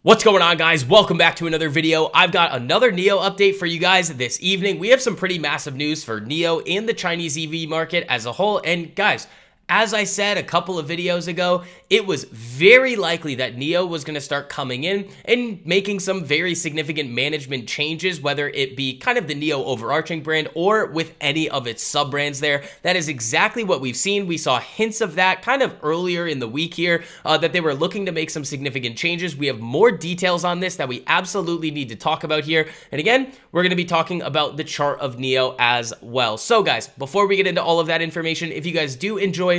What's going on, guys? Welcome back to another video. I've got another NIO update for you guys this evening. We have some pretty massive news for NIO and the Chinese EV market as a whole. And guys, as I said a couple of videos ago, it was very likely that NIO was going to start coming in and making some very significant management changes, whether it be kind of the NIO overarching brand or with any of its sub-brands there. That is exactly what we've seen. We saw hints of that kind of earlier in the week here, that they were looking to make some significant changes. We have more details on this that we absolutely need to talk about here. And again, we're going to be talking about the chart of NIO as well. So guys, before we get into all of that information, if you guys do enjoy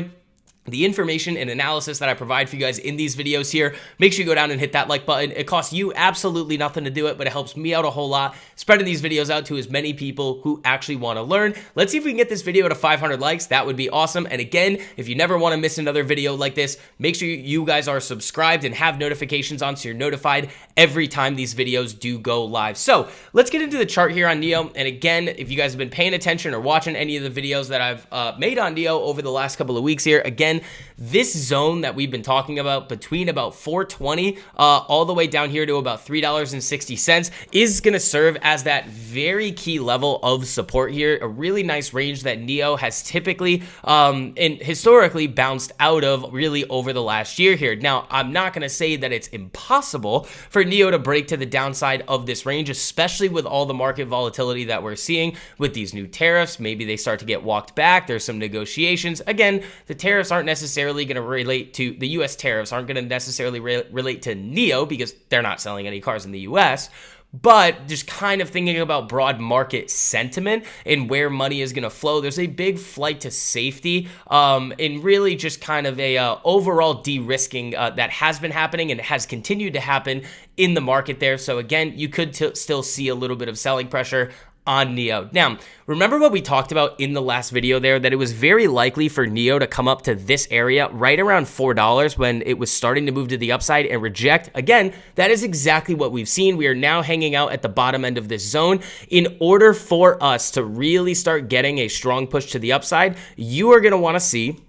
the information and analysis that I provide for you guys in these videos here, make sure you go down and hit that like button. It costs you absolutely nothing to do it, but it helps me out a whole lot, spreading these videos out to as many people who actually want to learn. Let's see if we can get this video to 500 likes. That would be awesome. And again, if you never want to miss another video like this, make sure you guys are subscribed and have notifications on so you're notified every time these videos do go live. So let's get into the chart here on NIO. And again, if you guys have been paying attention or watching any of the videos that I've made on NIO over the last couple of weeks here, again, this zone that we've been talking about between about 420 all the way down here to about $3.60 is going to serve as that very key level of support here. A really nice range that NIO has typically and historically bounced out of really over the last year here. Now, I'm not going to say that it's impossible for NIO to break to the downside of this range, especially with all the market volatility that we're seeing with these new tariffs. Maybe they start to get walked back. There's some negotiations. Again, the tariffs aren't necessarily going to relate to the US tariffs aren't going to necessarily relate to NIO because they're not selling any cars in the US, but just kind of thinking about broad market sentiment and where money is going to flow. There's a big flight to safety and really just kind of a overall de-risking that has been happening and has continued to happen in the market there. So again, you could still see a little bit of selling pressure on NIO. Now, remember what we talked about in the last video there, that it was very likely for NIO to come up to this area right around $4 when it was starting to move to the upside and reject. Again, that is exactly what we've seen. We are now hanging out at the bottom end of this zone. In order for us to really start getting a strong push to the upside, you are going to want to see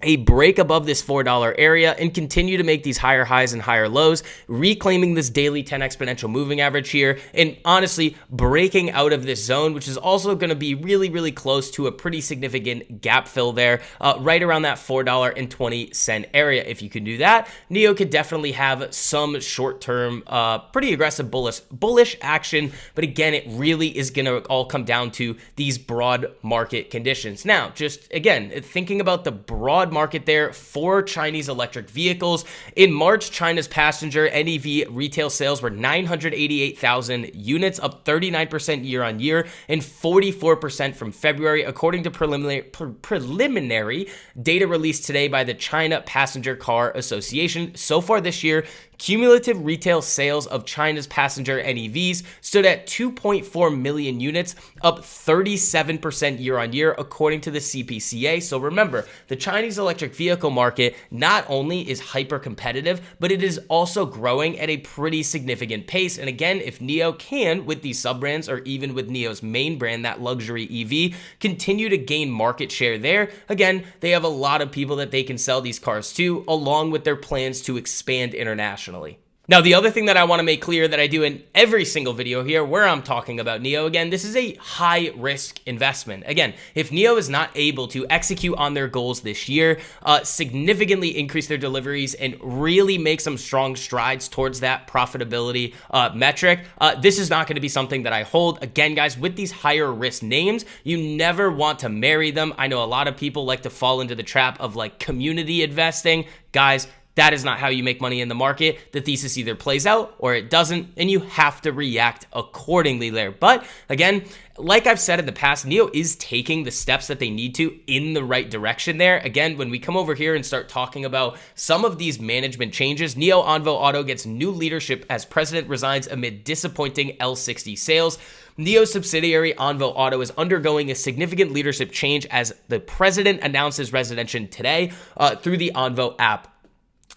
a break above this $4 area and continue to make these higher highs and higher lows, reclaiming this daily 10 exponential moving average here, and honestly breaking out of this zone, which is also going to be really, really close to a pretty significant gap fill there, right around that $4.20 area. If you can do that, NIO could definitely have some short-term, pretty aggressive bullish action, but again, it really is going to all come down to these broad market conditions. Now, just again, thinking about the broad market there for Chinese electric vehicles. In March, China's passenger NEV retail sales were 988,000 units, up 39% year on year and 44% from February, according to preliminary data released today by the China Passenger Car Association. So far this year, cumulative retail sales of China's passenger NEVs stood at 2.4 million units, up 37% year on year, according to the CPCA. So remember, the Chinese electric vehicle market not only is hyper competitive, but it is also growing at a pretty significant pace. And again, if NIO can, with these sub-brands or even with NIO's main brand, that luxury EV, continue to gain market share there, again, they have a lot of people that they can sell these cars to, along with their plans to expand internationally. Now, the other thing that I want to make clear that I do in every single video here where I'm talking about NIO, again, this is a high risk investment. Again, if NIO is not able to execute on their goals this year, significantly increase their deliveries and really make some strong strides towards that profitability metric, this is not going to be something that I hold. Again, guys, with these higher risk names, you never want to marry them. I know a lot of people like to fall into the trap of like community investing. Guys, that is not how you make money in the market. The thesis either plays out or it doesn't, and you have to react accordingly there. But again, like I've said in the past, NIO is taking the steps that they need to in the right direction there. Again, when we come over here and start talking about some of these management changes, NIO Anvo Auto gets new leadership as president resigns amid disappointing L60 sales. NIO subsidiary Anvo Auto is undergoing a significant leadership change as the president announced his resignation today through the Anvo app.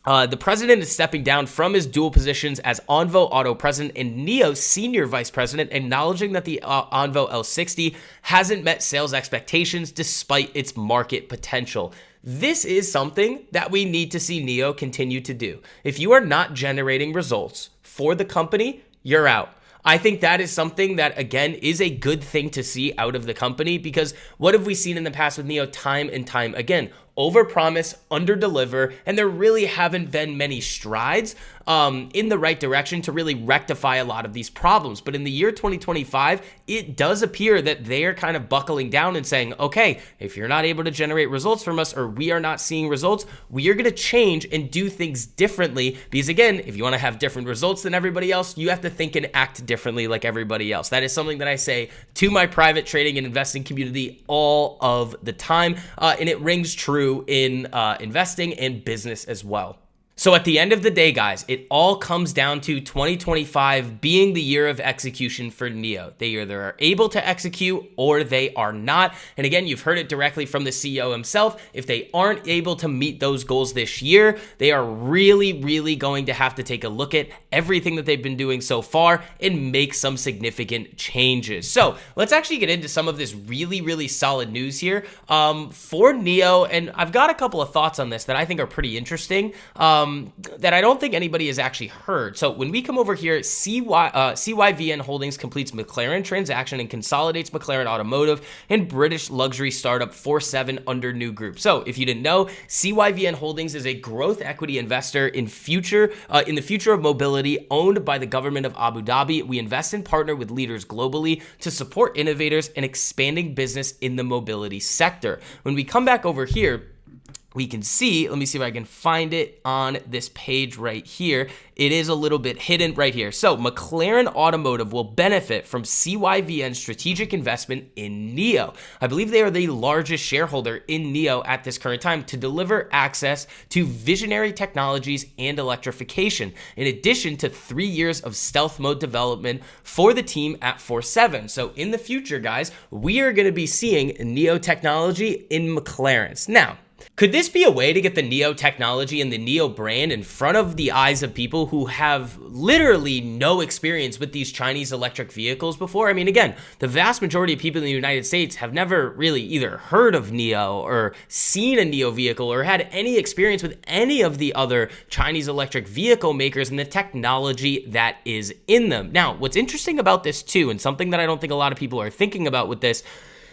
The president is stepping down from his dual positions as Onvo Auto President and NIO Senior Vice President, acknowledging that the Onvo L60 hasn't met sales expectations despite its market potential. This is something that we need to see NIO continue to do. If you are not generating results for the company, you're out. I think that is something that, again, is a good thing to see out of the company, because what have we seen in the past with NIO time and time again? Overpromise, underdeliver, and there really haven't been many strides in the right direction to really rectify a lot of these problems. But in the year 2025, it does appear that they are kind of buckling down and saying, okay, if you're not able to generate results from us, or we are not seeing results, we are going to change and do things differently. Because again, if you want to have different results than everybody else, you have to think and act differently like everybody else. That is something that I say to my private trading and investing community all of the time, and it rings true in investing and business as well. So at the end of the day, guys, it all comes down to 2025 being the year of execution for NIO. They either are able to execute or they are not. And again, you've heard it directly from the CEO himself. If they aren't able to meet those goals this year, they are really going to have to take a look at everything that they've been doing so far and make some significant changes. So let's actually get into some of this really solid news here for NIO. And I've got a couple of thoughts on this that I think are pretty interesting. That I don't think anybody has actually heard. So when we come over here, CYVN Holdings completes McLaren transaction and consolidates McLaren Automotive and British luxury startup 47 under new group. So if you didn't know, CYVN Holdings is a growth equity investor in the future of mobility owned by the government of Abu Dhabi. We invest and partner with leaders globally to support innovators and expanding business in the mobility sector. When we come back over here, we can see, let me see if I can find it on this page right here. It is a little bit hidden right here. So McLaren Automotive will benefit from CYVN's strategic investment in NIO. I believe they are the largest shareholder in NIO at this current time to deliver access to visionary technologies and electrification, in addition to 3 years of stealth mode development for the team at 47. So in the future, guys, we are going to be seeing NIO technology in McLarens. Now, could this be a way to get the NIO technology and the NIO brand in front of the eyes of people who have literally no experience with these Chinese electric vehicles before? I mean, again, the vast majority of people in the United States have never really either heard of NIO or seen a NIO vehicle or had any experience with any of the other Chinese electric vehicle makers and the technology that is in them. Now, what's interesting about this too, and something that I don't think a lot of people are thinking about with this,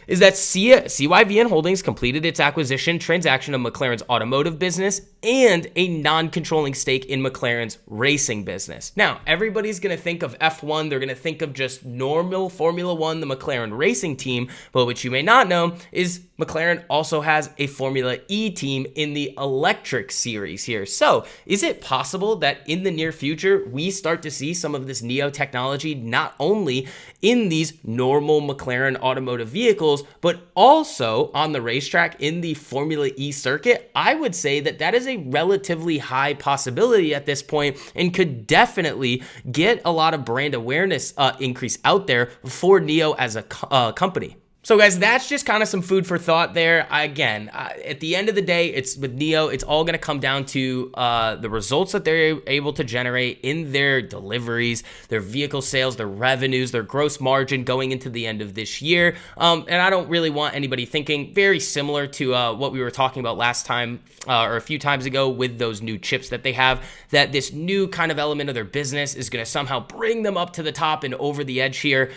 is that CYVN Holdings completed its acquisition transaction of McLaren's automotive business and a non-controlling stake in McLaren's racing business. Now, everybody's going to think of F1. They're going to think of just normal Formula One, the McLaren racing team. But what you may not know is McLaren also has a Formula E team in the electric series here. So is it possible that in the near future, we start to see some of this NIO technology not only in these normal McLaren automotive vehicles, but also on the racetrack in the Formula E circuit? I would say that that is a relatively high possibility at this point and could definitely get a lot of brand awareness increase out there for NIO as a company. So guys, that's just kind of some food for thought there. Again, at the end of the day, it's with NIO, it's all going to come down to the results that they're able to generate in their deliveries, their vehicle sales, their revenues, their gross margin going into the end of this year. And I don't really want anybody thinking very similar to what we were talking about last time or a few times ago with those new chips that they have, that this new kind of element of their business is going to somehow bring them up to the top and over the edge here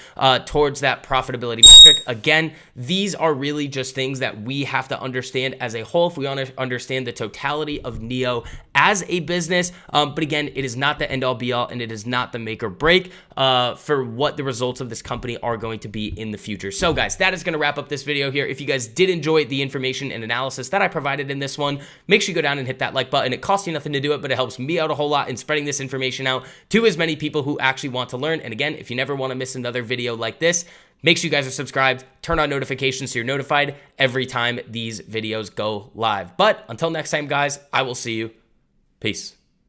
towards that profitability metric. Again, these are really just things that we have to understand as a whole if we want to understand the totality of NIO as a business. But again, it is not the end all be all, and it is not the make or break for what the results of this company are going to be in the future. So guys, that is going to wrap up this video here. If you guys did enjoy the information and analysis that I provided in this one, make sure you go down and hit that like button. It costs you nothing to do it, but it helps me out a whole lot in spreading this information out to as many people who actually want to learn. And again, if you never want to miss another video like this, make sure you guys are subscribed, turn on notifications so you're notified every time these videos go live. But until next time, guys, I will see you. Peace.